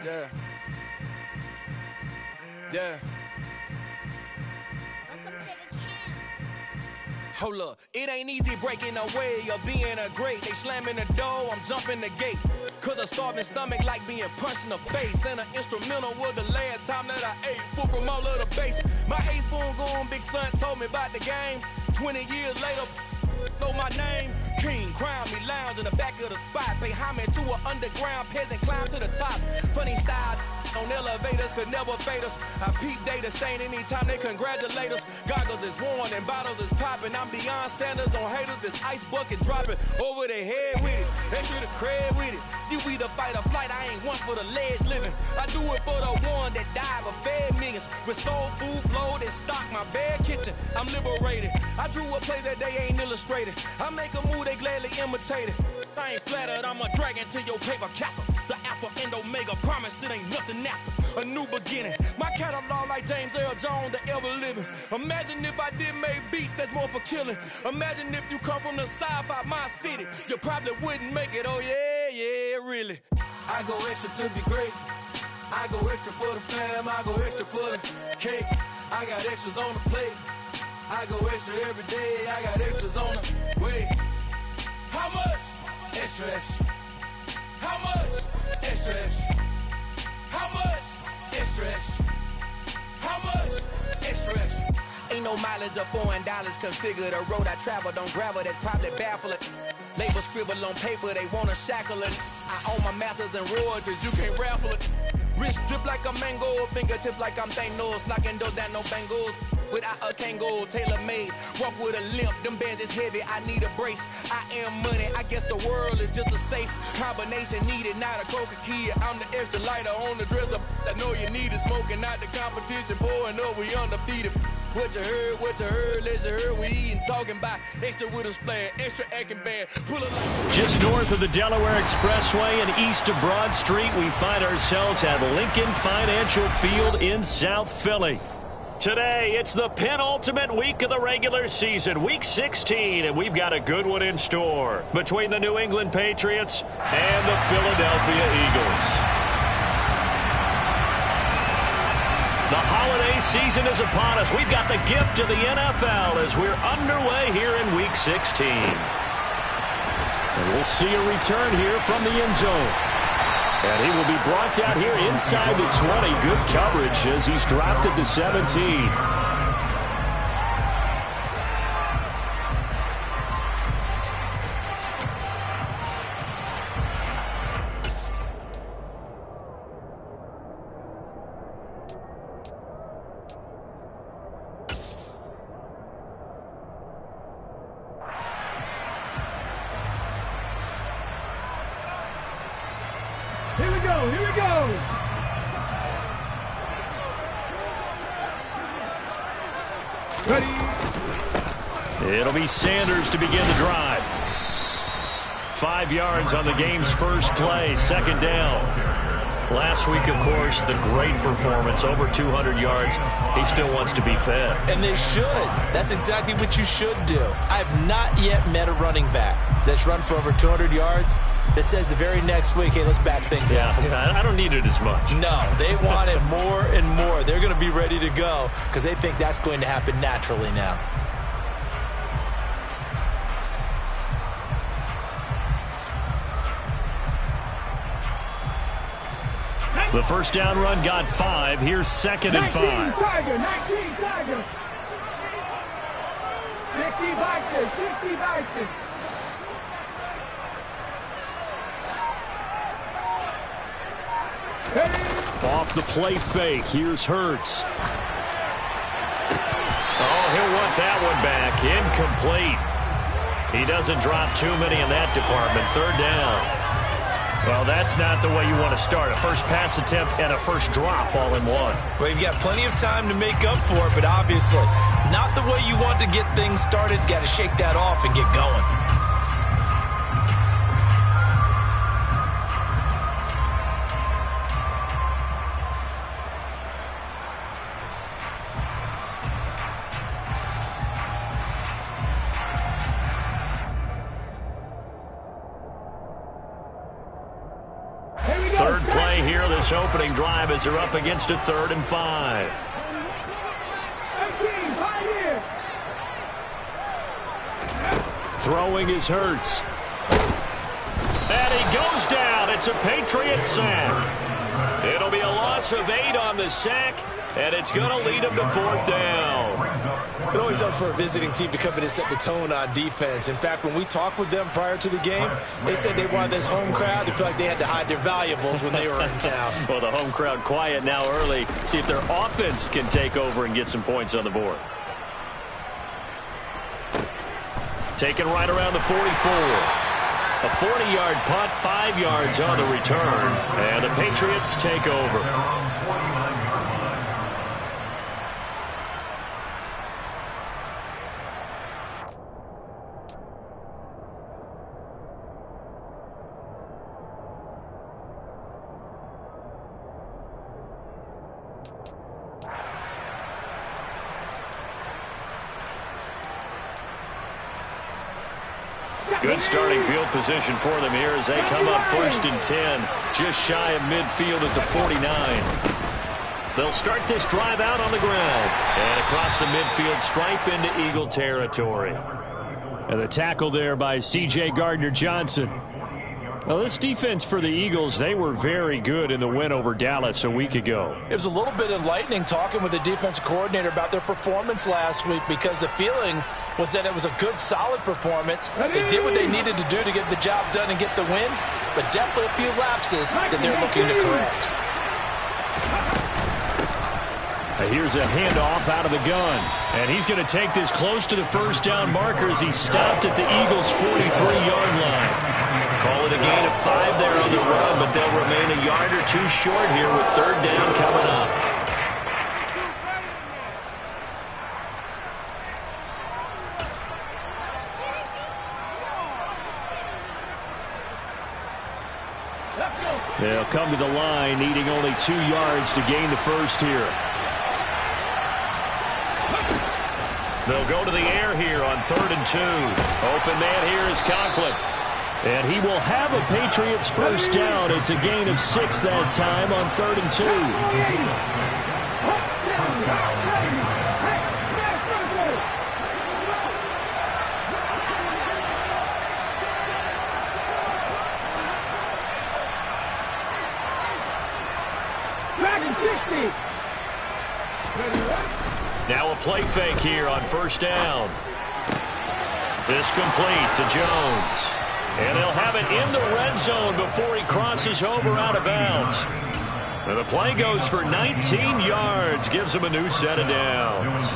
Yeah. Yeah. Hold up, it ain't easy breaking away or being a great. They slamming the door, I'm jumping the gate. Cause a starving stomach like being punched in the face. And an instrumental was the last time that I ate. Food from all of the base. My ace boom goon, big son told me about the game. 20 years later, know my name. King, crown me, lounge in the back of the spot. Pay homage to an underground peasant, climb to the top. Funny style on elevators could never fade us. I peep data stain anytime they congratulate us. Goggles is worn and bottles is popping. I'm beyond Sanders on haters. This ice bucket dropping over their head with it. They should have cred with it. You either fight or flight. I ain't one for the ledge living. I do it for the one that died but fed millions. With soul food flowed and stocked my bad kitchen. I'm liberated. I drew a play that they ain't illustrated. I make a move they gladly imitate it. I ain't flattered, I'm a dragon to your paper castle. The Alpha and Omega, promise it ain't nothing after. A new beginning. My catalog like James Earl Jones, the ever living. Imagine if I did make beats that's more for killing. Imagine if you come from the sci-fi my city. You probably wouldn't make it, oh yeah, really. I go extra to be great. I go extra for the fam, I go extra for the cake. I got extras on the plate. I go extra every day, I got extras on the way. How much? Extra, extra. How much? Extra, extra. How much? Extra, extra. How much? Extra, extra. Ain't no mileage of $4 configure the road I travel. Don't gravel, that probably baffle it. Label scribble on paper, they wanna shackle it. I own my masters and royalties, you can't raffle it. Wrist drip like a mango, fingertips like I'm Thanos. Knocking doors down, no bangles. Without a Kango, tailor-made. Walk with a limp, them bands is heavy, I need a brace. I am money, I guess the world is just a safe combination needed, not a coca key. I'm the extra lighter on the dresser. I know you need it, smoking out the competition, pouring up, we undefeated. What you heard, let's hear we eating, talking about extra with a splash, extra acting bad. Pull a line. Just north of the Delaware Expressway and east of Broad Street, we find ourselves at Lincoln Financial Field in South Philly. Today, it's the penultimate week of the regular season, Week 16, and we've got a good one in store between the New England Patriots and the Philadelphia Eagles. The holiday season is upon us. We've got the gift of the NFL as we're underway here in Week 16. And we'll see a return here from the end zone. And he will be brought down here inside the 20. Good coverage as he's dropped at the 17. It'll be Sanders to begin the drive. 5 yards on the game's first play, second down. Last week, of course, the great performance, over 200 yards. He still wants to be fed. And they should. That's exactly what you should do. I have not yet met a running back that's run for over 200 yards that says the very next week, hey, let's back things up. Yeah, I don't need it as much. No, they want it more and more. They're going to be ready to go because they think that's going to happen naturally now. The first down run got 5. Here's second and 5. 19 Tiger. 60 Vikings. Off the play fake. Here's Hurts. Oh, he'll want that one back. Incomplete. He doesn't drop too many in that department. Third down. Well, that's not the way you want to start. A first pass attempt and a first drop all in one. Well, you've got plenty of time to make up for it, but obviously not the way you want to get things started. Got to shake that off and get going. Third play play here this opening drive as they're up against a 3rd and 5. Throwing is Hurts. And he goes down. It's a Patriot sack. It'll be a loss of 8 on the sack, and it's going to lead him to 4th down. It always helps for a visiting team to come in and set the tone on defense. In fact, when we talked with them prior to the game, they said they wanted this home crowd to feel like they had to hide their valuables when they were in town. Well, the home crowd quiet now early. See if their offense can take over and get some points on the board. Taken right around the 44. A 40-yard punt, 5 yards on the return. And the Patriots take over. Good starting field position for them here as they come up 1st and 10. Just shy of midfield at the 49. They'll start this drive out on the ground. And across the midfield stripe into Eagle territory. And the tackle there by C.J. Gardner-Johnson. Well, this defense for the Eagles, they were very good in the win over Dallas a week ago. It was a little bit enlightening talking with the defensive coordinator about their performance last week because the feeling was that it was a good, solid performance. They did what they needed to do to get the job done and get the win, but definitely a few lapses that they're looking to correct. Here's a handoff out of the gun, and he's going to take this close to the 1st down marker as he stopped at the Eagles' 43-yard line. Call it a gain of 5 there on the run, but they'll remain a yard or 2 short here with 3rd down coming up. They'll come to the line, needing only 2 yards to gain the 1st here. They'll go to the air here on 3rd and 2. Open man here is Conklin. And he will have a Patriots 1st down. It's a gain of 6 that time on 3rd and 2. Now a play fake here on 1st down. This complete to Jones. And they'll have it in the red zone before he crosses over out of bounds. And the play goes for 19 yards, gives them a new set of downs.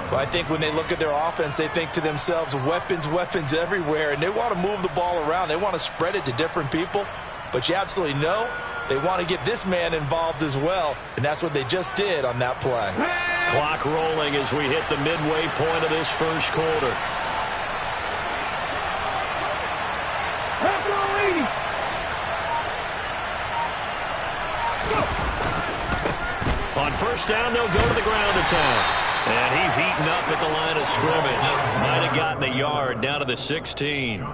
Well, I think when they look at their offense, they think to themselves, weapons, weapons everywhere, and they want to move the ball around. They want to spread it to different people, but you absolutely know they want to get this man involved as well, and that's what they just did on that play. Clock rolling as we hit the midway point of this 1st quarter. On 1st down, they'll go to the ground attack. And he's eaten up at the line of scrimmage. Might have gotten a yard down to the 16.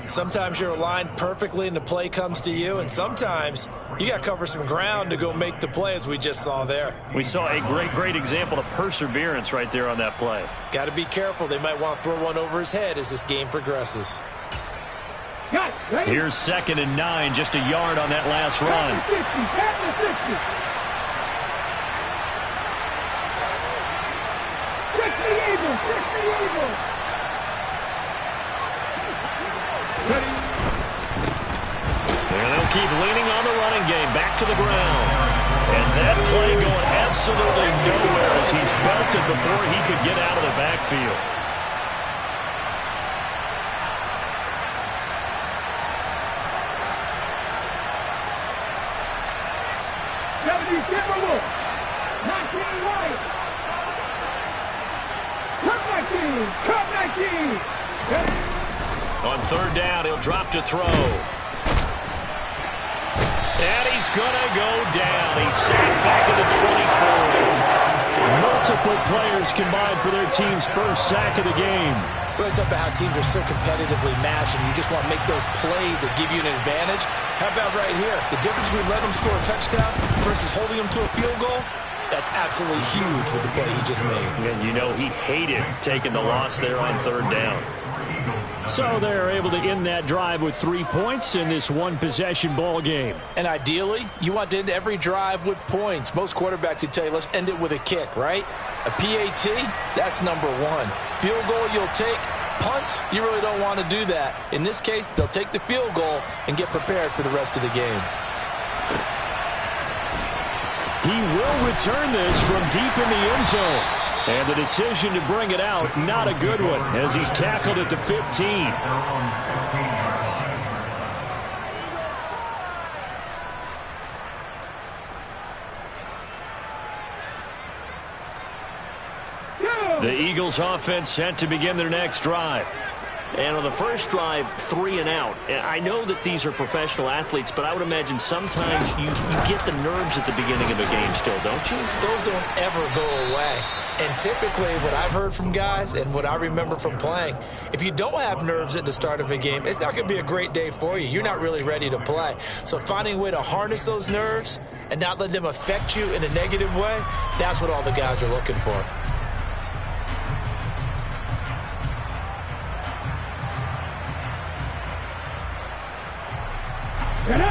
Sometimes you're aligned perfectly and the play comes to you, and sometimes you got to cover some ground to go make the play, as we just saw there. We saw a great example of perseverance right there on that play. Got to be careful. They might want to throw one over his head as this game progresses. Here's 2nd and 9, just a yard on that last run. And they'll keep leaning on the running game, back to the ground. And that play going absolutely nowhere as he's belted before he could get out of the backfield. On 3rd down, he'll drop to throw. And he's going to go down. He's sacked back at the 24. Multiple players combined for their team's first sack of the game. Well, it's up to how teams are so competitively matched, and you just want to make those plays that give you an advantage. How about right here? The difference between letting them score a touchdown versus holding them to a field goal, that's absolutely huge with the play he just made. And you know he hated taking the loss there on third down. So they're able to end that drive with 3 points in this one-possession ball game. And ideally, you want to end every drive with points. Most quarterbacks would tell you, let's end it with a kick, right? A PAT, that's number one. Field goal you'll take. Punts, you really don't want to do that. In this case, they'll take the field goal and get prepared for the rest of the game. He will return this from deep in the end zone. And the decision to bring it out, not a good one, as he's tackled at the 15. The Eagles offense set to begin their next drive. And on the first drive, 3 and out. And I know that these are professional athletes, but I would imagine sometimes you get the nerves at the beginning of a game still, don't you? Those don't ever go away. And typically what I've heard from guys and what I remember from playing, if you don't have nerves at the start of a game, it's not going to be a great day for you. You're not really ready to play. So finding a way to harness those nerves and not let them affect you in a negative way, that's what all the guys are looking for.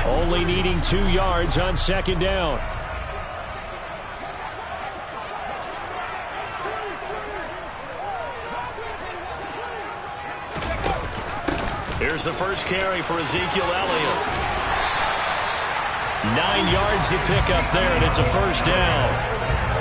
Only needing 2 yards on second down. Here's the first carry for Ezekiel Elliott. 9 yards to pick up there, and it's a first down.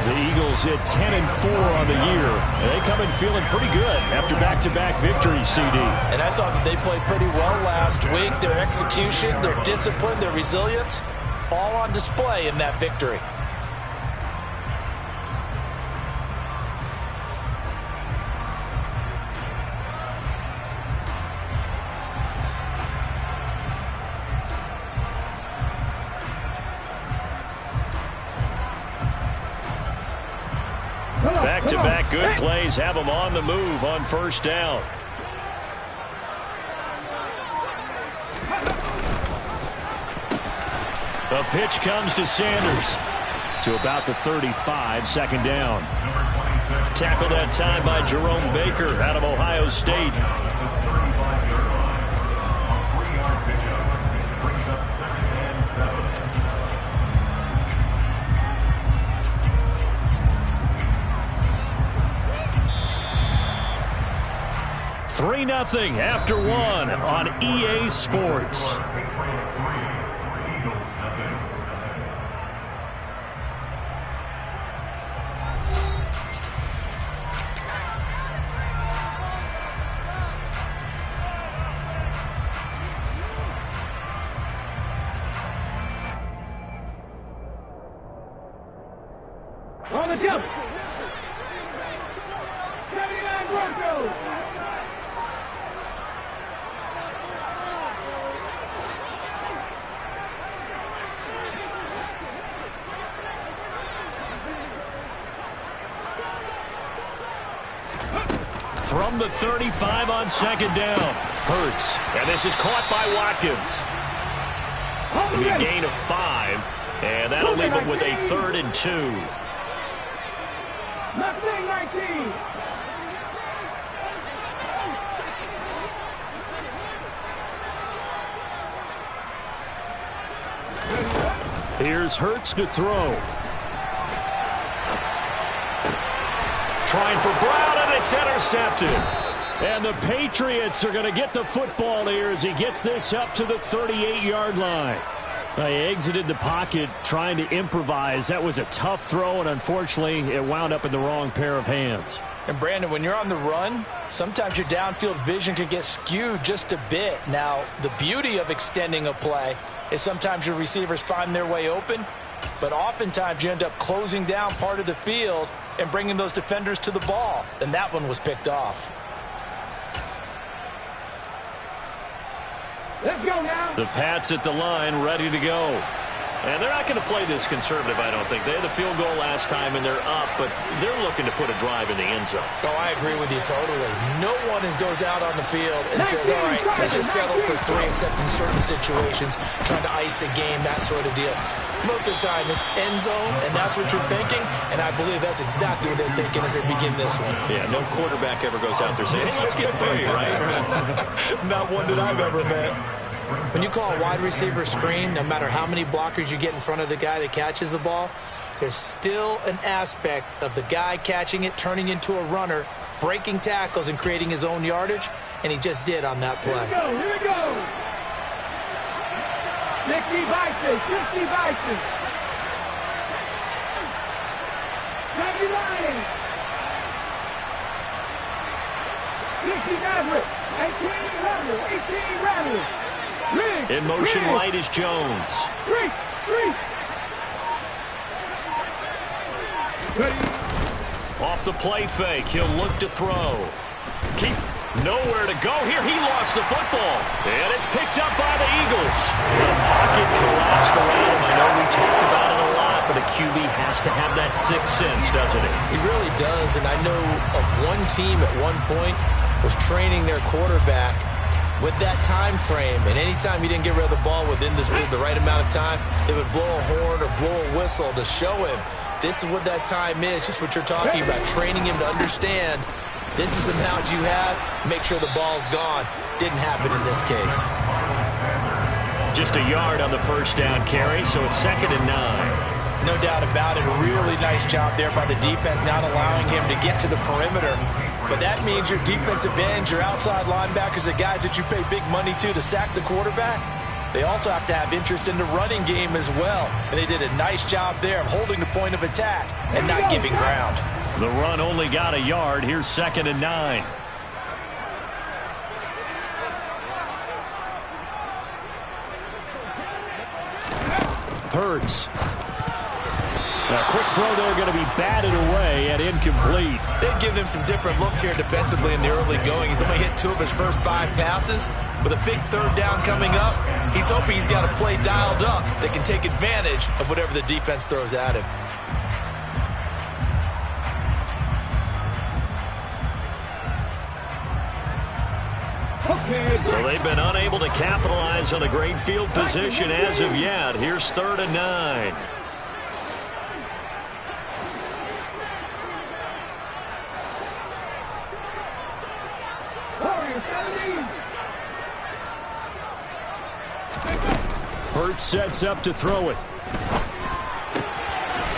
The Eagles hit 10-4 on the year. And they come in feeling pretty good after back-to-back victories, CD. And I thought that they played pretty well last week. Their execution, their discipline, their resilience, all on display in that victory. Back-to-back good plays have them on the move on first down. The pitch comes to Sanders to about the 35, second down. Tackled that time by Jerome Baker out of Ohio State. Three 3-0 after one on EA Sports. On the jump. 79 Broncos. From the 35 on second down. Hurts. And this is caught by Watkins. It'll be a gain of 5. And that'll leave it with a 3rd and 2. Mustang 19. Here's Hurts to throw. Trying for Brown, and it's intercepted. And the Patriots are going to get the football here as he gets this up to the 38-yard line. He exited the pocket trying to improvise. That was a tough throw, and unfortunately, it wound up in the wrong pair of hands. And Brandon, when you're on the run, sometimes your downfield vision can get skewed just a bit. Now, the beauty of extending a play is sometimes your receivers find their way open, but oftentimes you end up closing down part of the field and bringing those defenders to the ball. And that one was picked off. Let's go now. The Pats at the line, ready to go. And they're not going to play this conservative, I don't think. They had the field goal last time, and they're up, but they're looking to put a drive in the end zone. Oh, I agree with you totally. No one goes out on the field and says, all right, let's just settle for 3, except in certain situations, trying to ice a game, that sort of deal. Most of the time, it's end zone, and that's what you're thinking, and I believe that's exactly what they're thinking as they begin this one. Yeah, no quarterback ever goes out there saying, hey, let's get 3, right? Not one that I've ever met. When you call a wide receiver screen, no matter how many blockers you get in front of the guy that catches the ball, there's still an aspect of the guy catching it, turning into a runner, breaking tackles and creating his own yardage, and he just did on that play. Here we go. 60 Vices, 60 Vices. 70 Lions. 60 Mavericks. 18 Rebels. 18 Rebels. In motion right is Jones. Off the play fake. He'll look to throw. Keep nowhere to go here. He lost the football. And it's picked up by the Eagles. The pocket collapsed around him. I know we talked about it a lot, but a QB has to have that sixth sense, doesn't he? He really does, and I know of one team at one point was training their quarterback with that time frame, and anytime he didn't get rid of the ball within the right amount of time, they would blow a horn or blow a whistle to show him this is what that time is, just what you're talking about, training him to understand this is the amount you have, make sure the ball's gone. Didn't happen in this case. Just a yard on the first down carry, so it's 2nd and 9. No doubt about it. A really nice job there by the defense, not allowing him to get to the perimeter. But that means your defensive ends, your outside linebackers, the guys that you pay big money to sack the quarterback, they also have to have interest in the running game as well. And they did a nice job there of holding the point of attack and not giving ground. The run only got a yard. Here's 2nd and 9. Hurts. A quick throw there going to be batted away and incomplete. They've given him some different looks here defensively in the early going. He's only hit 2 of his first 5 passes. With a big 3rd down coming up, he's hoping he's got a play dialed up that can take advantage of whatever the defense throws at him. So they've been unable to capitalize on a great field position as of yet. Here's 3rd and 9. Hurts sets up to throw it.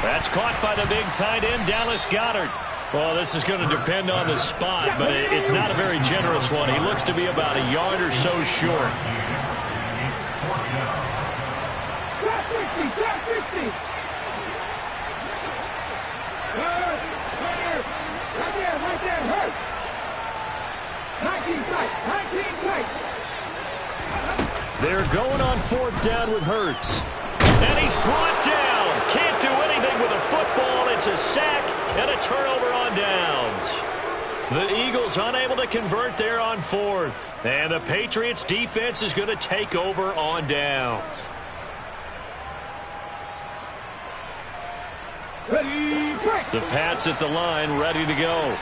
That's caught by the big tight end, Dallas Goedert. Well, this is going to depend on the spot, but it's not a very generous one. He looks to be about a yard or so short. They're going on 4th down with Hurts. And he's brought down. Can't do anything with a football. It's a sack and a turnover on downs. The Eagles unable to convert there on 4th. And the Patriots defense is going to take over on downs. The Pats at the line, ready to go.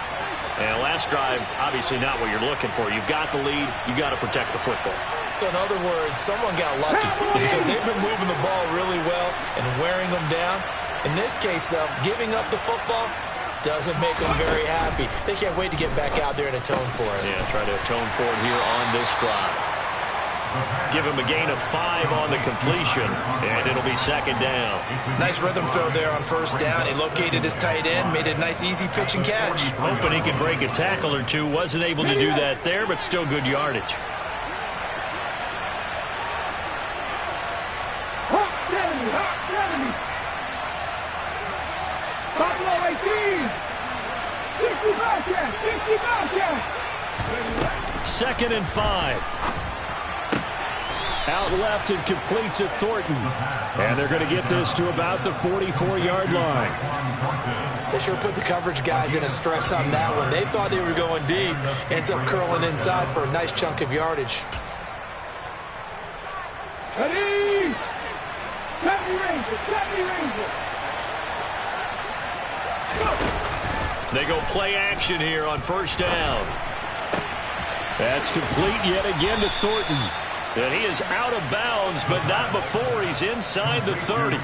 And last drive, obviously not what you're looking for. You've got the lead. You've got to protect the football. So in other words, someone got lucky because they've been moving the ball really well and wearing them down. In this case, though, giving up the football doesn't make them very happy. They can't wait to get back out there and atone for it. Yeah, try to atone for it here on this drive. Give him a gain of 5 on the completion, and it'll be 2nd down. Nice rhythm throw there on 1st down. He located his tight end, made a nice easy pitch and catch. Hoping he could break a tackle or two. Wasn't able to do that there, but still good yardage. Second and 5. Out left and complete to Thornton. And they're going to get this to about the 44-yard line. They sure put the coverage guys in a stress on that one. They thought they were going deep. Ends up curling inside for a nice chunk of yardage. Ready? 70 Ranger, 70 Ranger. They go play action here on first down. That's complete yet again to Thornton. And he is out of bounds, but not before he's inside the 30.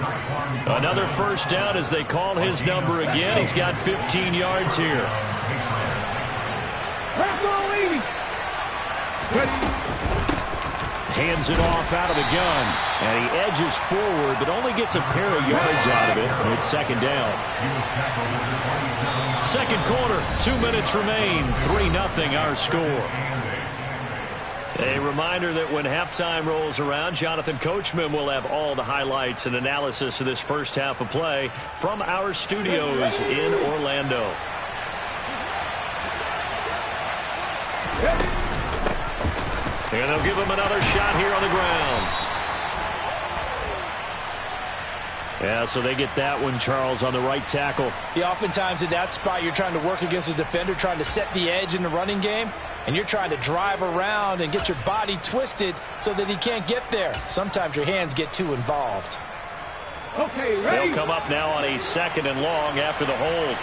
Another first down as they call his number again. He's got 15 yards here. Hands it off out of the gun. And he edges forward, but only gets a pair of yards out of it. And it's second down. Second quarter, 2 minutes remain. 3-0 our score. A reminder that when halftime rolls around, Jonathan Coachman will have all the highlights and analysis of this first half of play from our studios in Orlando. And they'll give him another shot here on the ground. Yeah, so they get that one, Charles, on the right tackle. Yeah, oftentimes in that spot, you're trying to work against a defender, trying to set the edge in the running game, and you're trying to drive around and get your body twisted so that he can't get there. Sometimes your hands get too involved. Okay, ready? They'll come up now on a 2nd and long after the hold.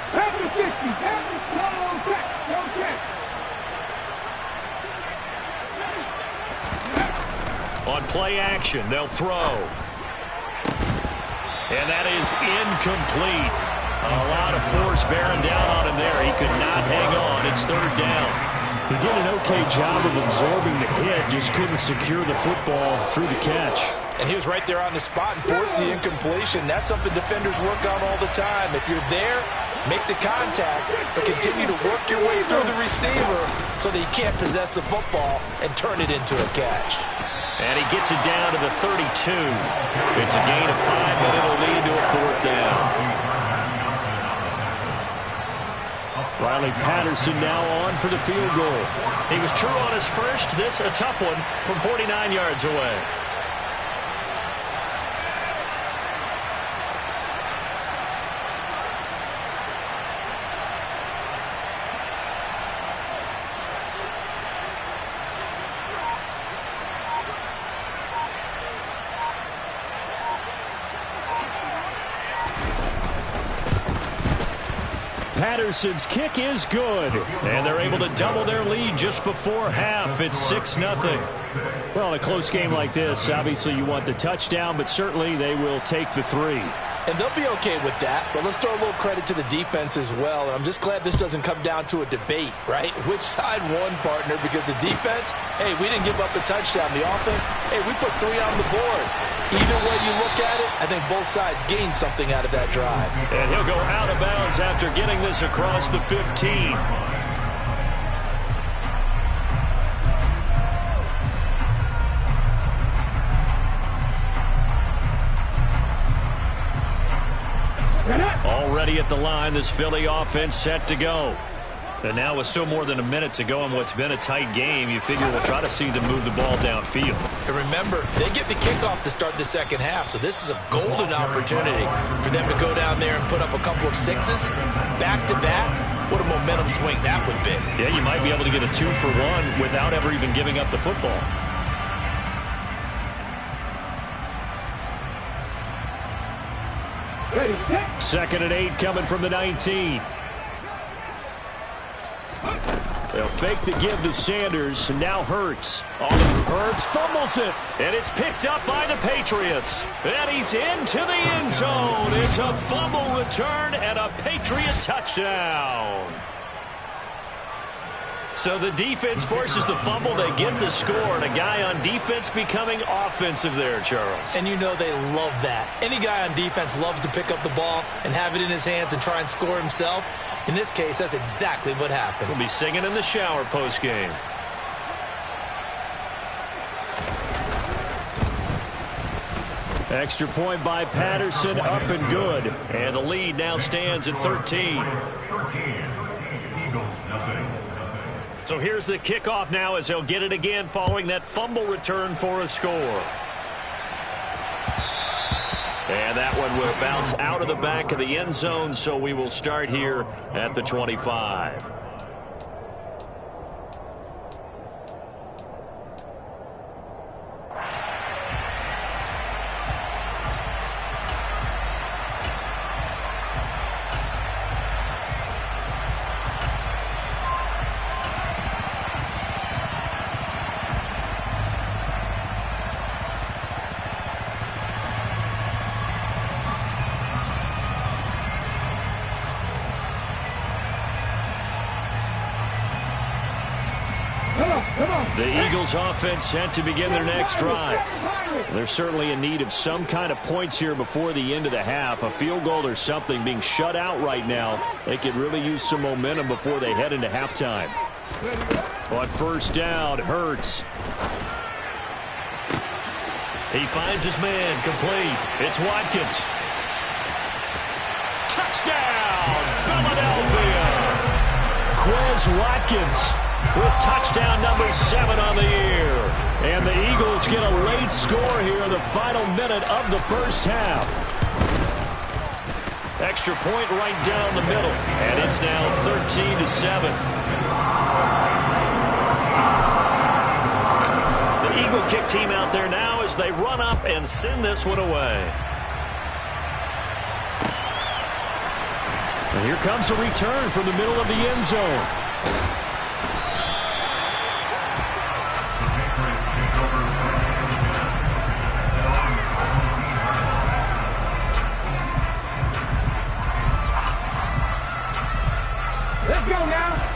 After 50, after, no check, no check. On play action, they'll throw. And that is incomplete. A lot of force bearing down on him there. He could not hang on. It's third down. He did an okay job of absorbing the hit, just couldn't secure the football through the catch. And he was right there on the spot and forced the incompletion. That's something defenders work on all the time. If you're there, make the contact, but continue to work your way through the receiver so that he can't possess the football and turn it into a catch. And he gets it down to the 32. It's a gain of 5, but it'll lead to a fourth down. Riley Patterson now on for the field goal. He was true on his first. This a tough one from 49 yards away. Patterson's kick is good. And they're able to double their lead just before half. It's 6-0. Well, a close game like this, obviously you want the touchdown, but certainly they will take the 3. And they'll be okay with that, but let's throw a little credit to the defense as well. And I'm just glad this doesn't come down to a debate, right? Which side won, partner? Because the defense, hey, we didn't give up a touchdown. The offense, hey, we put 3 on the board. Either way you look at it, I think both sides gained something out of that drive. And he'll go out of bounds after getting this across the 15. Already at the line, this Philly offense set to go. And now with still more than a minute to go in what's been a tight game, you figure we'll try to see them move the ball downfield. And remember, they get the kickoff to start the second half, so this is a golden opportunity for them to go down there and put up a couple of 6s back-to-back. What a momentum swing that would be. Yeah, you might be able to get a 2-for-1 without ever even giving up the football. Ready, set. 2nd and 8 coming from the 19. They'll fake the give to Sanders, and now Hurts. Hurts fumbles it, and it's picked up by the Patriots. And he's into the end zone. It's a fumble return and a Patriot touchdown. So the defense forces the fumble. They get the score, and a guy on defense becoming offensive there, Charles. And you know they love that. Any guy on defense loves to pick up the ball and have it in his hands and try and score himself. In this case, that's exactly what happened. We'll be singing in the shower post-game. Extra point by Patterson, up and good. And the lead now stands at 13. So here's the kickoff now as they'll get it again following that fumble return for a score. And that one will bounce out of the back of the end zone, so we will start here at the 25. The Eagles offense set to begin their next drive. They're certainly in need of some kind of points here before the end of the half. A field goal or something. Being shut out right now, they could really use some momentum before they head into halftime. On first down, Hurts. He finds his man, complete. It's Watkins. Touchdown, Philadelphia! Quez Watkins with touchdown number 7 on the year. And the Eagles get a late score here in the final minute of the first half. Extra point right down the middle. And it's now 13-7. The Eagle kick team out there now as they run up and send this one away. And here comes a return from the middle of the end zone.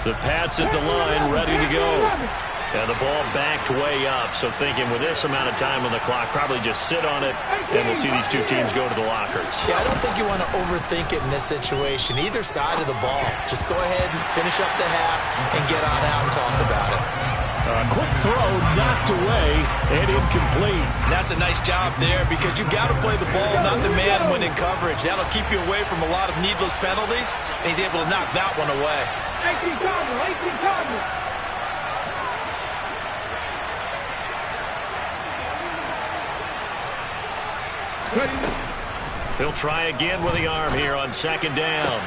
The Pats at the line, ready to go. And the ball backed way up, so thinking with this amount of time on the clock, probably just sit on it, and we'll see these two teams go to the lockers. Yeah, I don't think you want to overthink it in this situation. Either side of the ball. Just go ahead and finish up the half and get on out and talk about it. A quick throw knocked away and incomplete. That's a nice job there because you got to play the ball, not the man when in coverage. That'll keep you away from a lot of needless penalties, and he's able to knock that one away. 18 Cardinal. He'll try again with the arm here on second down.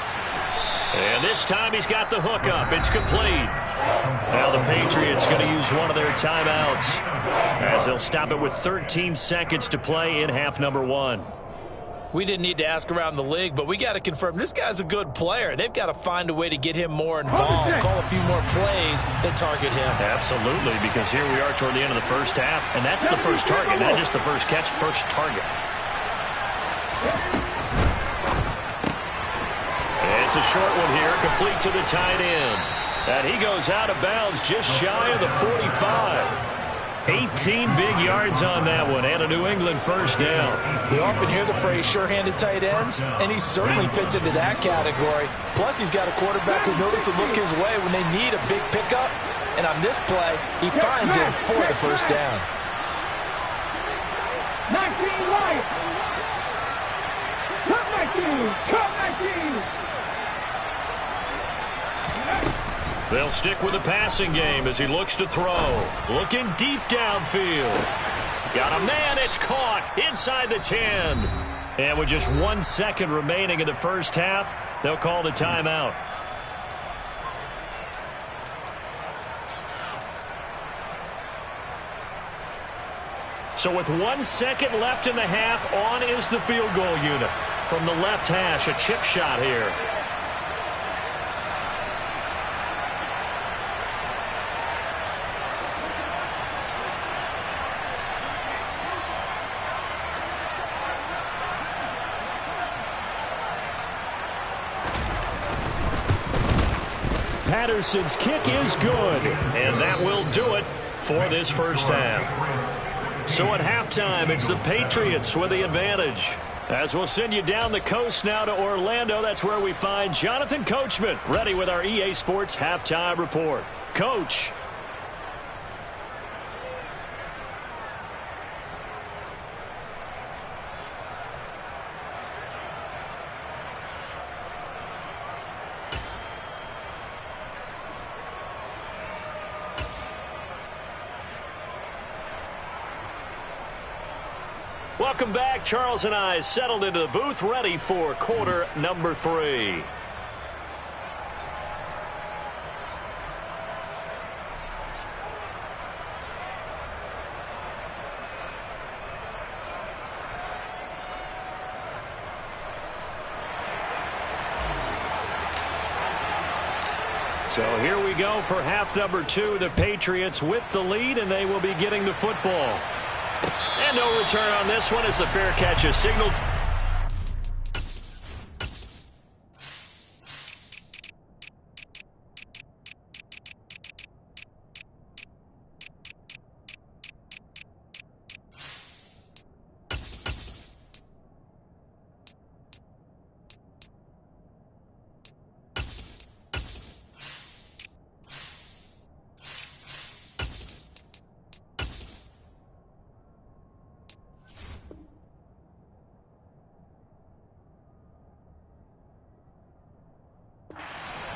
And this time he's got the hook up. It's complete. Now the Patriots going to use one of their timeouts as they'll stop it with 13 seconds to play in half number 1. We didn't need to ask around the league, but we got to confirm this guy's a good player. They've got to find a way to get him more involved, call a few more plays that target him. Absolutely, because here we are toward the end of the first half, and that's the first target, not just the first catch, first target. It's a short one here, complete to the tight end. And he goes out of bounds just shy of the 45. 18 big yards on that one, and a New England first down. We often hear the phrase sure-handed tight ends, and he certainly fits into that category. Plus, he's got a quarterback who knows to look his way when they need a big pickup. And on this play, he finds him for the first down. 19 right. Cut 19. They'll stick with the passing game as he looks to throw. Looking deep downfield. Got a man, it's caught inside the 10. And with just 1 second remaining in the first half, they'll call the timeout. So with 1 second left in the half, on is the field goal unit. From the left hash, a chip shot here. Patterson's kick is good, and that will do it for this first half. So at halftime, it's the Patriots with the advantage. As we'll send you down the coast now to Orlando, that's where we find Jonathan Coachman, ready with our EA Sports Halftime Report. Coach. Welcome back. Charles and I settled into the booth, ready for quarter number 3. So here we go for half number 2. The Patriots with the lead, and they will be getting the football. And no return on this one as the fair catch is signaled.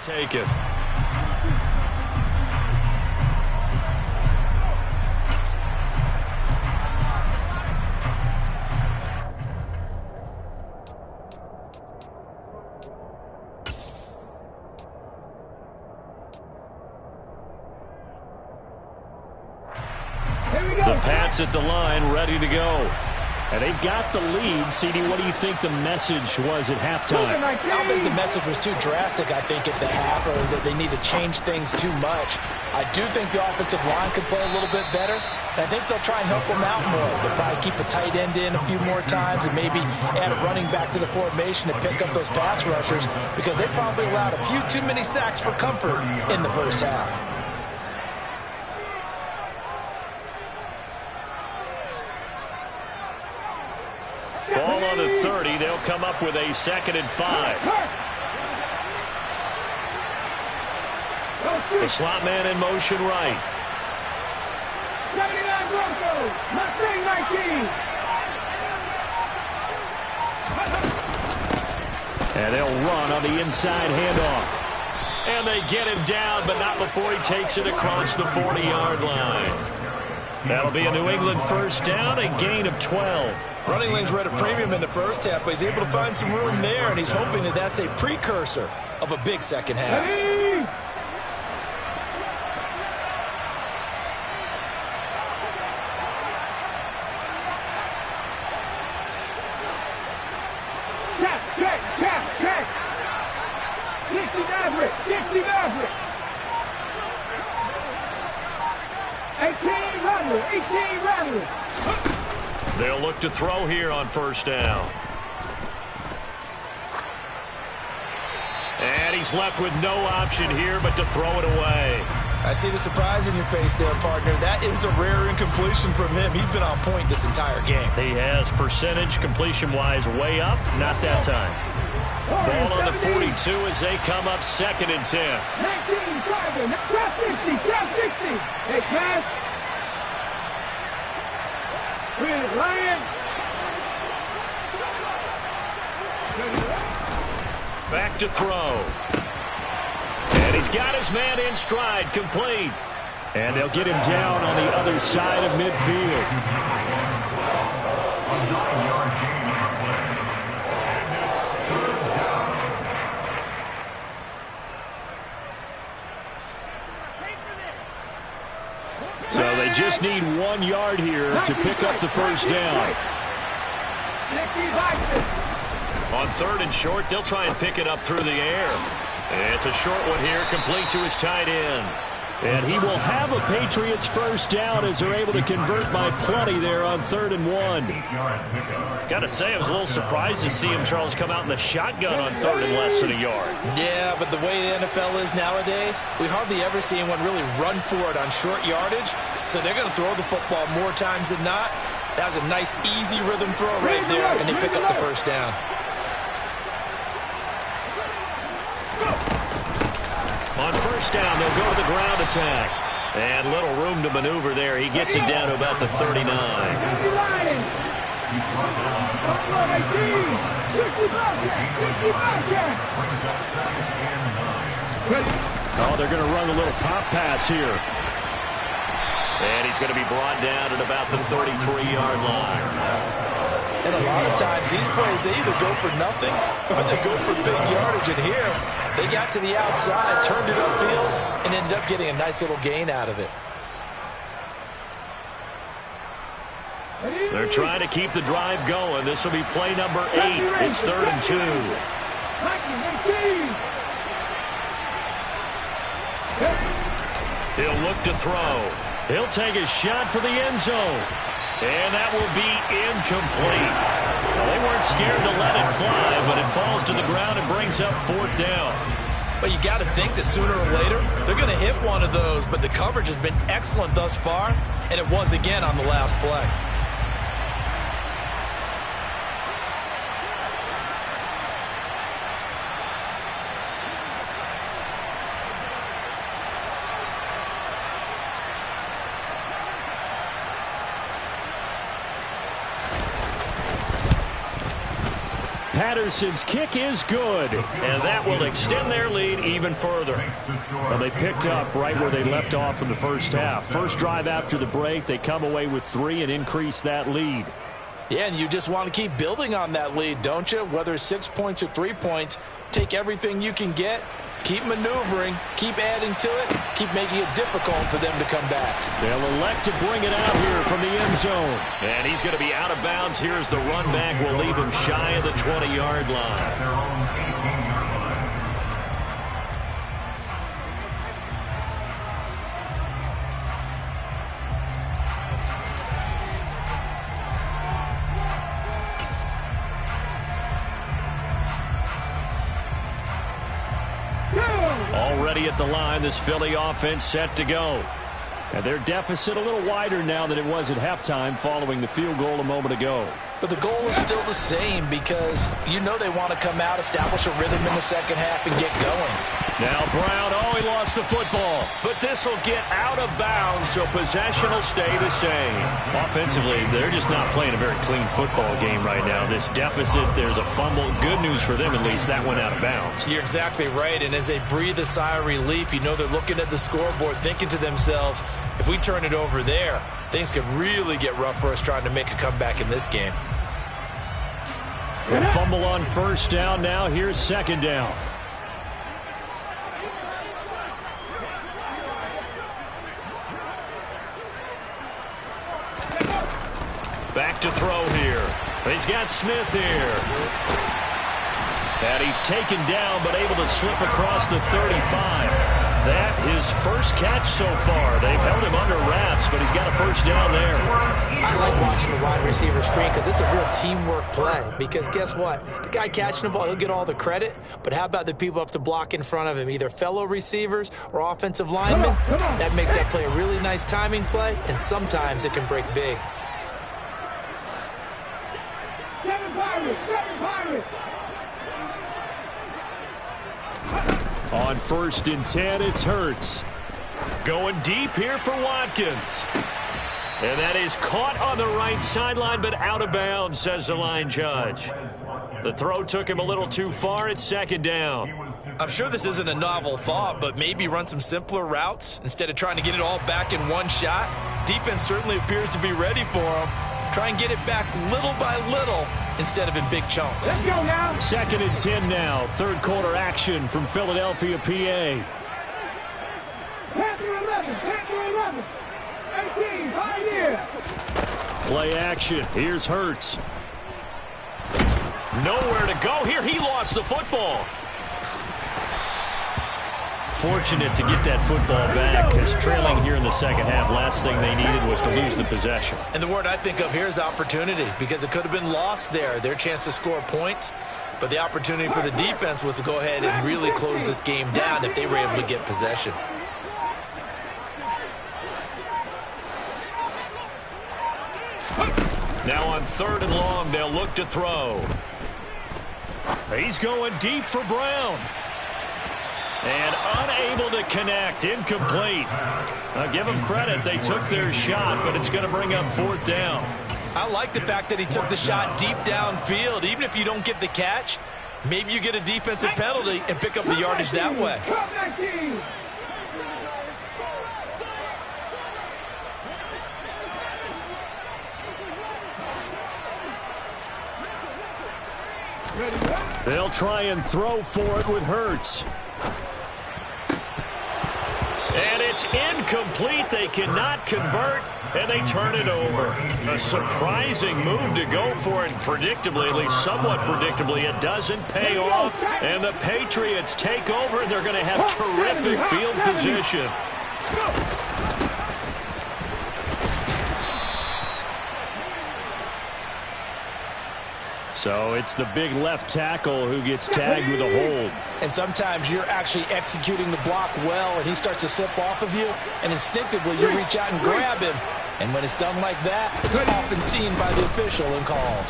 Taken. The Pats at the line, ready to go. And they've got the lead. CD, what do you think the message was at halftime? I don't think the message was too drastic, I think, at the half, or that they need to change things too much. I do think the offensive line could play a little bit better, and I think they'll try and help them out more. They'll probably keep a tight end in a few more times and maybe add a running back to the formation to pick up those pass rushers, because they probably allowed a few too many sacks for comfort in the first half. Ball on the 30. They'll come up with a 2nd and 5. The slot man in motion right. 79 Broncos, Mustang 19. And they'll run on the inside handoff. And they get him down, but not before he takes it across the 40-yard line. That'll be a New England first down, a gain of 12. Running lanes were at a premium in the first half, but he's able to find some room there, and he's hoping that that's a precursor of a big second half. Hey! Check. 60 Maverick. 18 Rattler. They'll look to throw here on first down. And he's left with no option here but to throw it away. I see the surprise in your face there, partner. That is a rare incompletion from him. He's been on point this entire game. He has percentage completion-wise way up. Not that time. Ball on the 42 as they come up 2nd and 10. 19 driving. Trap 60. Hey, pass. With Ryan. Back to throw. And he's got his man in stride, complete. And they'll get him down on the other side of midfield. So they just need 1 yard here to pick up the first down. On 3rd and short, they'll try and pick it up through the air. It's a short one here, complete to his tight end. And he will have a Patriots first down as they're able to convert by plenty there on 3rd and 1. Got to say, I was a little surprised to see him, Charles, come out in the shotgun on 3rd and less than a yard. Yeah, but the way the NFL is nowadays, we hardly ever see anyone really run for it on short yardage. So they're going to throw the football more times than not. That was a nice, easy rhythm throw right there, and they pick up the first down. On first down, they'll go to the ground attack. And little room to maneuver there. He gets it down to about the 39. Oh, they're going to run a little pop pass here. And he's going to be brought down at about the 33-yard line. And a lot of times, these plays, they either go for nothing or they go for big yardage. And here, they got to the outside, turned it upfield, and ended up getting a nice little gain out of it. They're trying to keep the drive going. This will be play number 8. It's 3rd and 2. He'll look to throw. He'll take a shot for the end zone. And that will be incomplete. Well, they weren't scared to let it fly, but it falls to the ground and brings up 4th down. But you got to think that sooner or later, they're going to hit one of those. But the coverage has been excellent thus far, and it was again on the last play. Patterson's kick is good, and that will extend their lead even further. Well, they picked up right where they left off in the first half. First drive after the break, they come away with 3 and increase that lead. Yeah, and you just want to keep building on that lead, don't you? Whether it's 6 points or 3 points, take everything you can get, keep maneuvering, keep adding to it, keep making it difficult for them to come back. They'll elect to bring it out here from the end zone. And he's going to be out of bounds. Here's the run back. We'll leave him shy of the 20-yard line. Already at the line, this Philly offense set to go. And their deficit a little wider now than it was at halftime following the field goal a moment ago. But the goal is still the same because you know they want to come out, establish a rhythm in the second half, and get going. Now Brown, he lost the football. But this will get out of bounds, so possession will stay the same. Offensively, they're just not playing a very clean football game right now. This deficit, there's a fumble. Good news for them, at least. That went out of bounds. You're exactly right, and as they breathe a sigh of relief, you know they're looking at the scoreboard, thinking to themselves, if we turn it over there, things could really get rough for us trying to make a comeback in this game. A fumble on first down now. Here's second down. Back to throw here. He's got Smith here. And he's taken down but able to slip across the 35. That his first catch so far. They've held him under wraps, but he's got a first down there. I like watching the wide receiver screen because it's a real teamwork play. Because guess what? The guy catching the ball, he'll get all the credit. But how about the people have to block in front of him, either fellow receivers or offensive linemen? That makes that play a really nice timing play, and sometimes it can break big. On 1st and 10, it's Hurts. Going deep here for Watkins. And that is caught on the right sideline, but out of bounds, says the line judge. The throw took him a little too far. It's second down. I'm sure this isn't a novel thought, but maybe run some simpler routes instead of trying to get it all back in one shot. Defense certainly appears to be ready for him. Try and get it back little by little instead of in big chunks. Let's go now. 2nd and 10 now. Third quarter action from Philadelphia, PA. Panther 11, Panther 11. 18, right here. Play action. Here's Hurts. Nowhere to go here. He lost the football. Fortunate to get that football back because trailing here in the second half, last thing they needed was to lose the possession. And the word I think of here is opportunity because it could have been lost there. Their chance to score points, but the opportunity for the defense was to go ahead and really close this game down if they were able to get possession. Now on 3rd and long, they'll look to throw. He's going deep for Brown. And unable to connect. Incomplete. I'll give them credit. They took their shot, but it's going to bring up 4th down. I like the fact that he took the shot deep downfield. Even if you don't get the catch, maybe you get a defensive penalty and pick up the yardage that way. They'll try and throw for it with Hurts. And it's incomplete. They cannot convert, and they turn it over. A surprising move to go for it. Predictably, at least somewhat predictably, it doesn't pay off. And the Patriots take over, and they're going to have terrific field position. So it's the big left tackle who gets tagged with a hold. And sometimes you're actually executing the block well, and he starts to slip off of you, and instinctively you reach out and grab him. And when it's done like that, it's often seen by the official and called.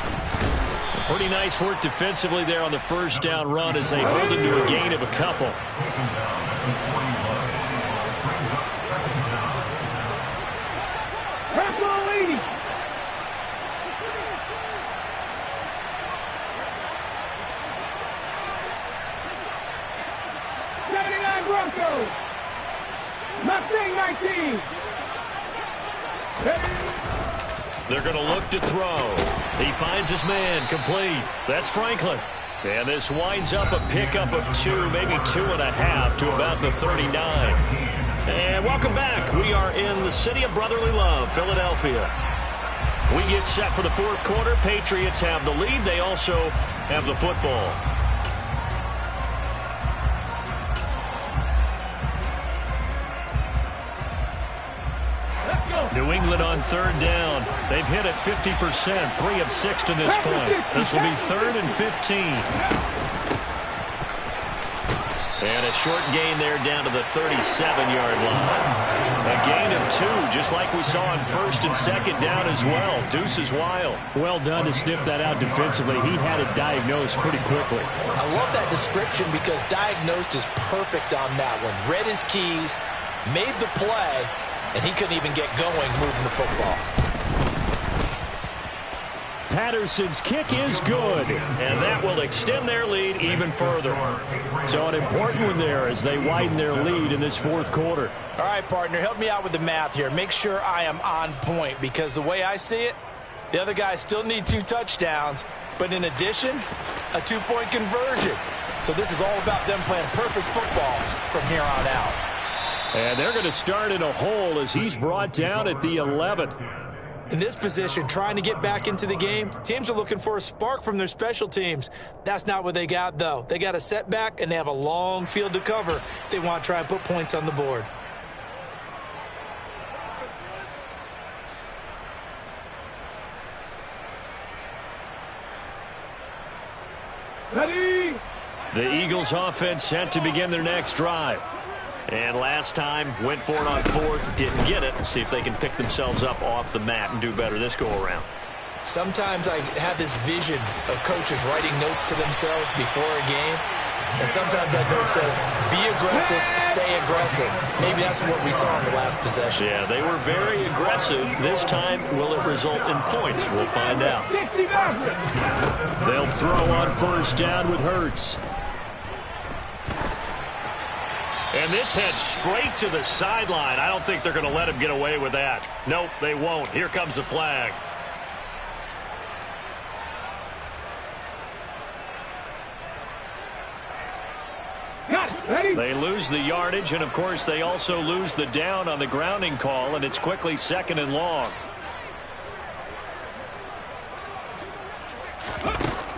Pretty nice work defensively there on the first down run as they hold him to a gain of a couple. They're going to look to throw. He finds his man, complete. That's Franklin. And this winds up a pickup of 2, maybe 2.5 to about the 39. And welcome back. We are in the city of brotherly love, Philadelphia. We get set for the fourth quarter. Patriots have the lead. They also have the football. New England on third down. They've hit it 50%, 3 of 6 to this point. This will be 3rd and 15. And a short gain there down to the 37-yard line. A gain of 2, just like we saw on 1st and 2nd down as well. Deuce is wild. Well done to sniff that out defensively. He had it diagnosed pretty quickly. I love that description because diagnosed is perfect on that one. Read his keys, made the play, and he couldn't even get going moving the football. Patterson's kick is good, and that will extend their lead even further. So an important one there as they widen their lead in this fourth quarter. All right, partner, help me out with the math here. Make sure I am on point because the way I see it, the other guys still need 2 touchdowns, but in addition, a 2-point conversion. So this is all about them playing perfect football from here on out. And they're going to start in a hole as he's brought down at the 11. In this position, trying to get back into the game, teams are looking for a spark from their special teams. That's not what they got, though. They got a setback, and they have a long field to cover if they want to try and put points on the board. Ready? The Eagles offense set to begin their next drive. And last time, went for it on 4th, didn't get it. See if they can pick themselves up off the mat and do better this go-around. Sometimes I have this vision of coaches writing notes to themselves before a game. And sometimes that note says, be aggressive, stay aggressive. Maybe that's what we saw in the last possession. Yeah, they were very aggressive. This time, will it result in points? We'll find out. They'll throw on first down with Hurts. And this heads straight to the sideline. I don't think they're going to let him get away with that. Nope, they won't. Here comes the flag. They lose the yardage, and, of course, they also lose the down on the grounding call, and it's quickly 2nd and long.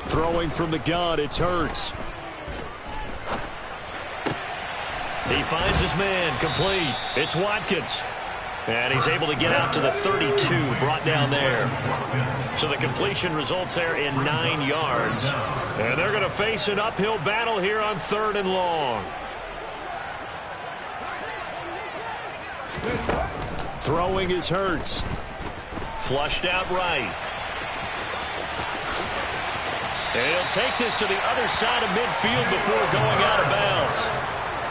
Throwing from the gun, it's Hurts. He finds his man, complete. It's Watkins. And he's able to get out to the 32, brought down there. So the completion results there in 9 yards. And they're going to face an uphill battle here on 3rd and long. Throwing is Hurts. Flushed out right. And he'll take this to the other side of midfield before going out of bounds.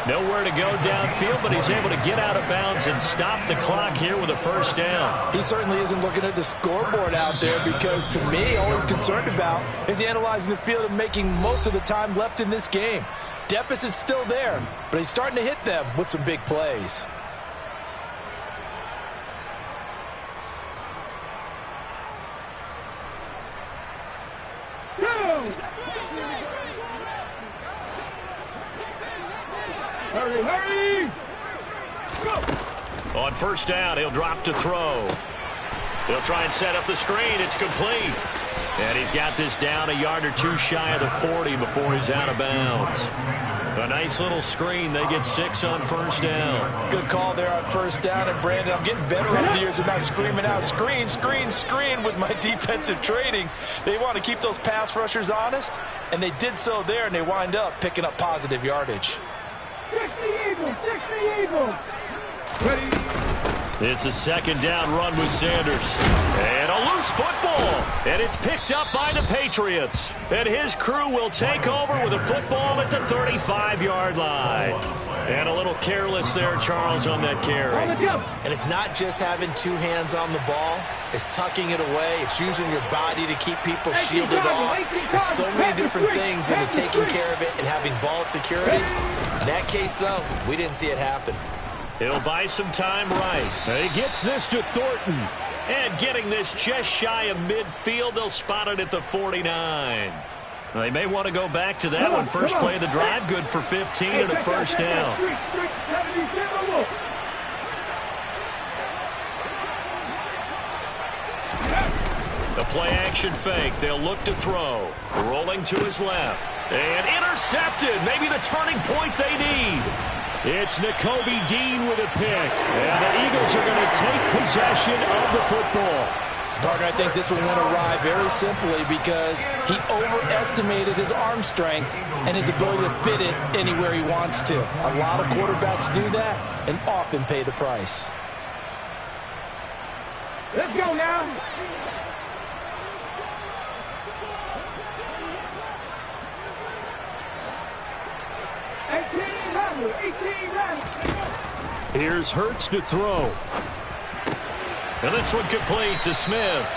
Nowhere to go downfield, but he's able to get out of bounds and stop the clock here with a first down. He certainly isn't looking at the scoreboard out there because, to me, all he's concerned about is analyzing the field and making most of the time left in this game. Deficit's still there, but he's starting to hit them with some big plays. Hurry, hurry! On first down, he'll drop to throw. He'll try and set up the screen. It's complete. And he's got this down a yard or two shy of the 40 before he's out of bounds. A nice little screen. They get 6 on first down. Good call there on first down. And, Brandon, I'm getting better over the years of not screaming out, screen, screen, screen with my defensive training. They want to keep those pass rushers honest, and they did so there, and they wind up picking up positive yardage. 60 Eagles, 60 Eagles. Ready. It's a second down run with Sanders. And a loose football. And it's picked up by the Patriots. And his crew will take over with a football at the 35-yard line. And a little careless there, Charles, on that carry. And it's not just having two hands on the ball. It's tucking it away. It's using your body to keep people shielded off. There's so many different things into taking care of it and having ball security. In that case, though, we didn't see it happen. He'll buy some time right. He gets this to Thornton. And getting this just shy of midfield, they'll spot it at the 49. They may want to go back to that one. First play of the drive, good for 15 and a first down. The play action fake. They'll look to throw. Rolling to his left. And intercepted. Maybe the turning point they need. It's Nakobe Dean with a pick. And the Eagles are going to take possession of the football. Partner, I think this one went awry very simply because he overestimated his arm strength and his ability to fit it anywhere he wants to. A lot of quarterbacks do that and often pay the price. Let's go now. Here's Hurts to throw. And this one complete to Smith.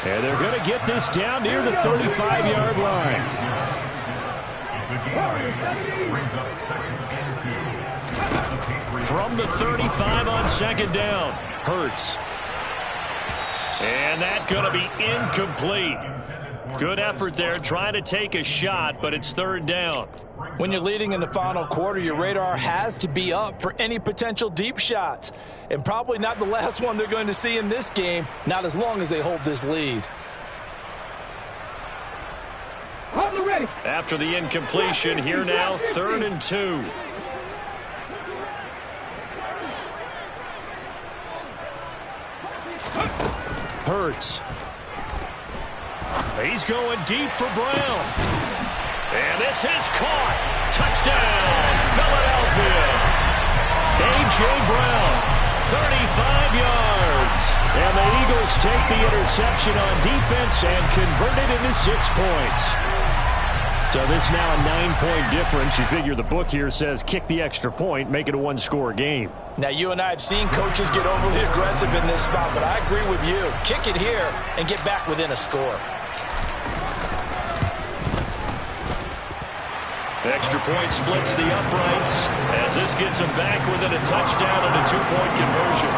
And they're going to get this down near the 35-yard line. From the 35 on second down, Hurts. And that's going to be incomplete. Good effort there, trying to take a shot, but it's third down. When you're leading in the final quarter, your radar has to be up for any potential deep shots. And probably not the last one they're going to see in this game, not as long as they hold this lead. After the incompletion, here now, 3rd and 2. Hurts. He's going deep for Brown. And this is caught. Touchdown, Philadelphia. A.J. Brown, 35 yards. And the Eagles take the interception on defense and convert it into 6 points. So this now a 9-point difference. You figure the book here says kick the extra point, make it a 1-score game. Now, you and I have seen coaches get overly aggressive in this spot, but I agree with you. Kick it here and get back within a score. Extra point splits the uprights as this gets them back within a touchdown and a 2-point conversion.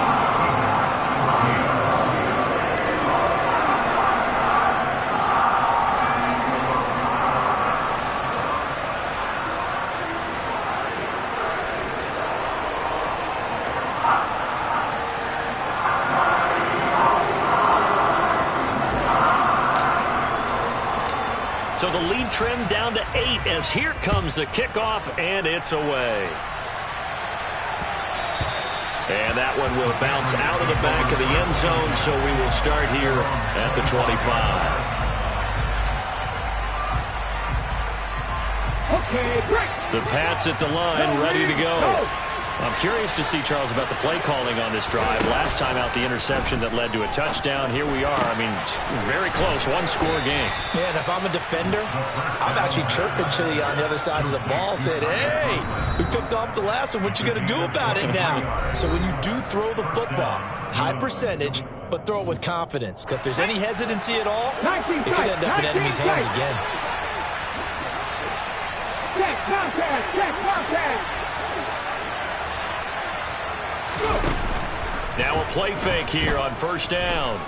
So the lead trimmed down to 8 as here comes the kickoff, and it's away. And that one will bounce out of the back of the end zone, so we will start here at the 25. Okay, great. The Pats at the line, ready to go. I'm curious to see, Charles, about the play calling on this drive. Last time out, the interception that led to a touchdown. Here we are. I mean, very close, 1-score game. Yeah, and if I'm a defender, I'm actually chirping Chili on the other side of the ball, saying, hey, we picked off the last one. What you going to do about it now? So when you do throw the football, high percentage, but throw it with confidence. Because if there's any hesitancy at all, it could end up in enemy's hands again. Check contact, check contact. Now a play fake here on first down.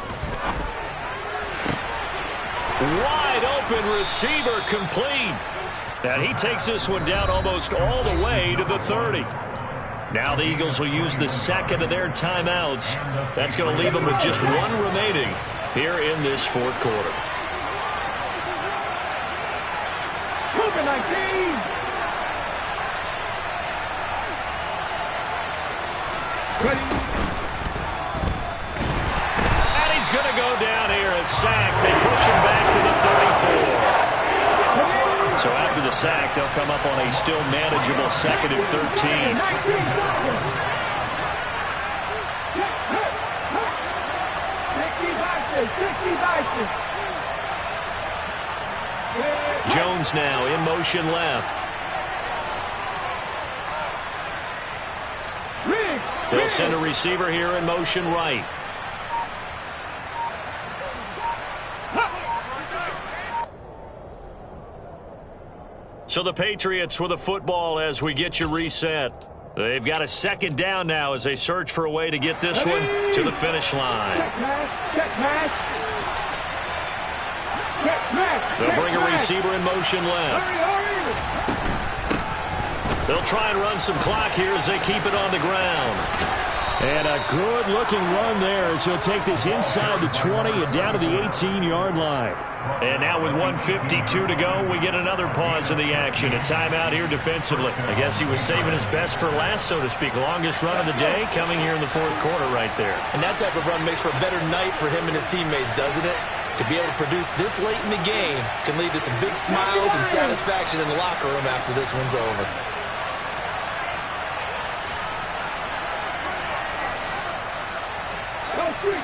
Wide open receiver complete. And he takes this one down almost all the way to the 30. Now the Eagles will use the second of their timeouts. That's going to leave them with just one remaining here in this fourth quarter. And he's going to go down here, a sack. They push him back to the 34. So after the sack, they'll come up on a still manageable 2nd and 13. Jones now in motion left. They'll send a receiver here in motion right. So the Patriots with the football as we get you reset. They've got a second down now as they search for a way to get this one to the finish line. They'll bring a receiver in motion left. They'll try and run some clock here as they keep it on the ground. And a good-looking run there as he'll take this inside the 20 and down to the 18-yard line. And now with 1:52 to go, we get another pause in the action. A timeout here defensively. I guess he was saving his best for last, so to speak. Longest run of the day coming here in the fourth quarter right there. And that type of run makes for a better night for him and his teammates, doesn't it? To be able to produce this late in the game can lead to some big smiles and satisfaction in the locker room after this one's over.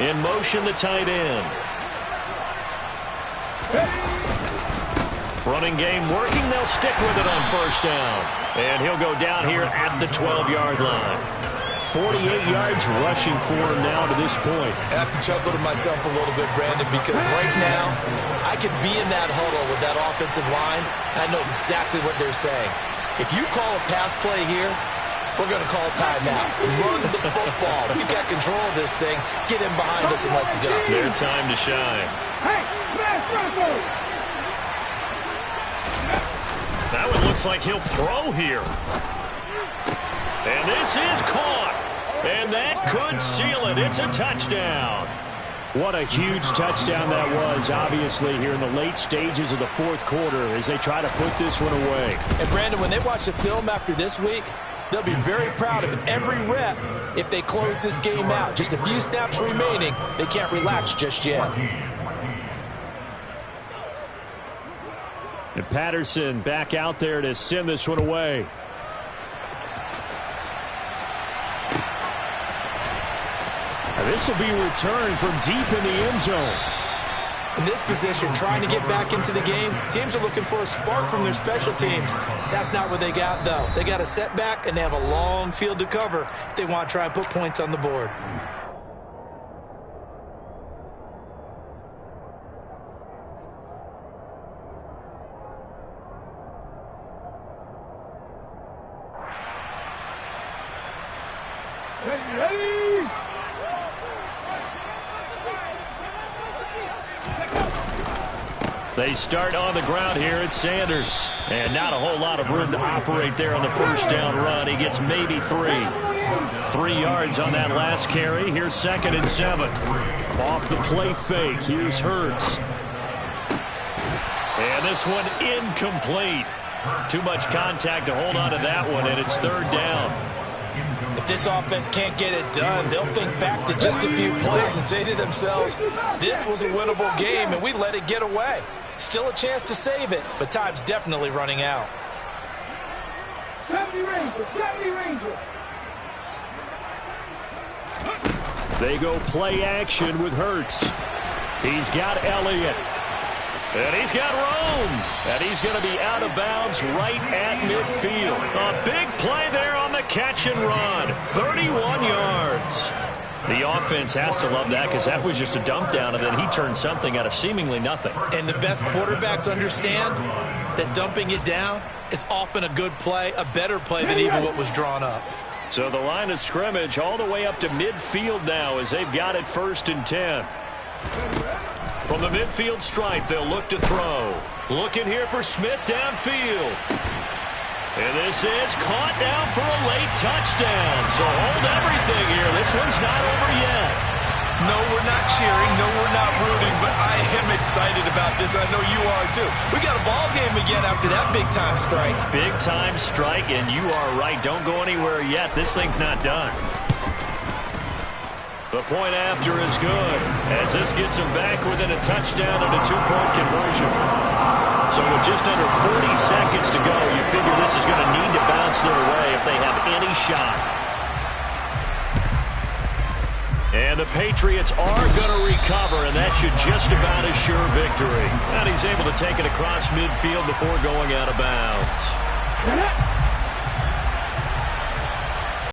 In motion, the tight end. Running game working. They'll stick with it on first down. And he'll go down here at the 12-yard line. 48 yards rushing for him now to this point. I have to chuckle to myself a little bit, Brandon, because right now I could be in that huddle with that offensive line. I know exactly what they're saying. If you call a pass play here, we're going to call timeout. Run the football. We've got control of this thing. Get in behind us and let's go. Their time to shine. That one looks like he'll throw here. And this is caught. And that could seal it. It's a touchdown. What a huge touchdown that was, obviously, here in the late stages of the fourth quarter as they try to put this one away. And, Brandon, when they watch the film after this week, they'll be very proud of every rep if they close this game out. Just a few snaps remaining. They can't relax just yet. And Patterson back out there to send this one away. And this will be returned from deep in the end zone. In this position, trying to get back into the game, teams are looking for a spark from their special teams. That's not what they got, though. They got a setback, and they have a long field to cover if they want to try and put points on the board. They start on the ground here at Sanders. And not a whole lot of room to operate there on the first down run. He gets maybe 3. 3 yards on that last carry. Here's 2nd and 7. Off the play fake. Here's Hurts. And this one incomplete. Too much contact to hold on to that one, and it's 3rd down. If this offense can't get it done, they'll think back to just a few plays and say to themselves, this was a winnable game, and we let it get away. Still a chance to save it, but time's definitely running out. 70 Rangers, 70 Rangers. They go play action with Hurts. He's got Elliott. And he's got Rome. And he's going to be out of bounds right at midfield. A big play there on the catch and run. 31 yards. The offense has to love that because that was just a dump down, and then he turned something out of seemingly nothing. And the best quarterbacks understand that dumping it down is often a good play, a better play than even what was drawn up. So the line of scrimmage all the way up to midfield now as they've got it 1st and 10. From the midfield stripe, they'll look to throw. Looking here for Smith downfield. And this is caught down for a late touchdown. So hold everything here. This one's not over yet. No, we're not cheering. No, we're not rooting. But I am excited about this. I know you are, too. We got a ball game again after that big-time strike. Big-time strike, and you are right. Don't go anywhere yet. This thing's not done. The point after is good, as this gets them back within a touchdown and a two-point conversion. So with just under 40 seconds to go, you figure this is going to need to bounce their way if they have any shot. And the Patriots are going to recover, and that should just about assure victory. And he's able to take it across midfield before going out of bounds.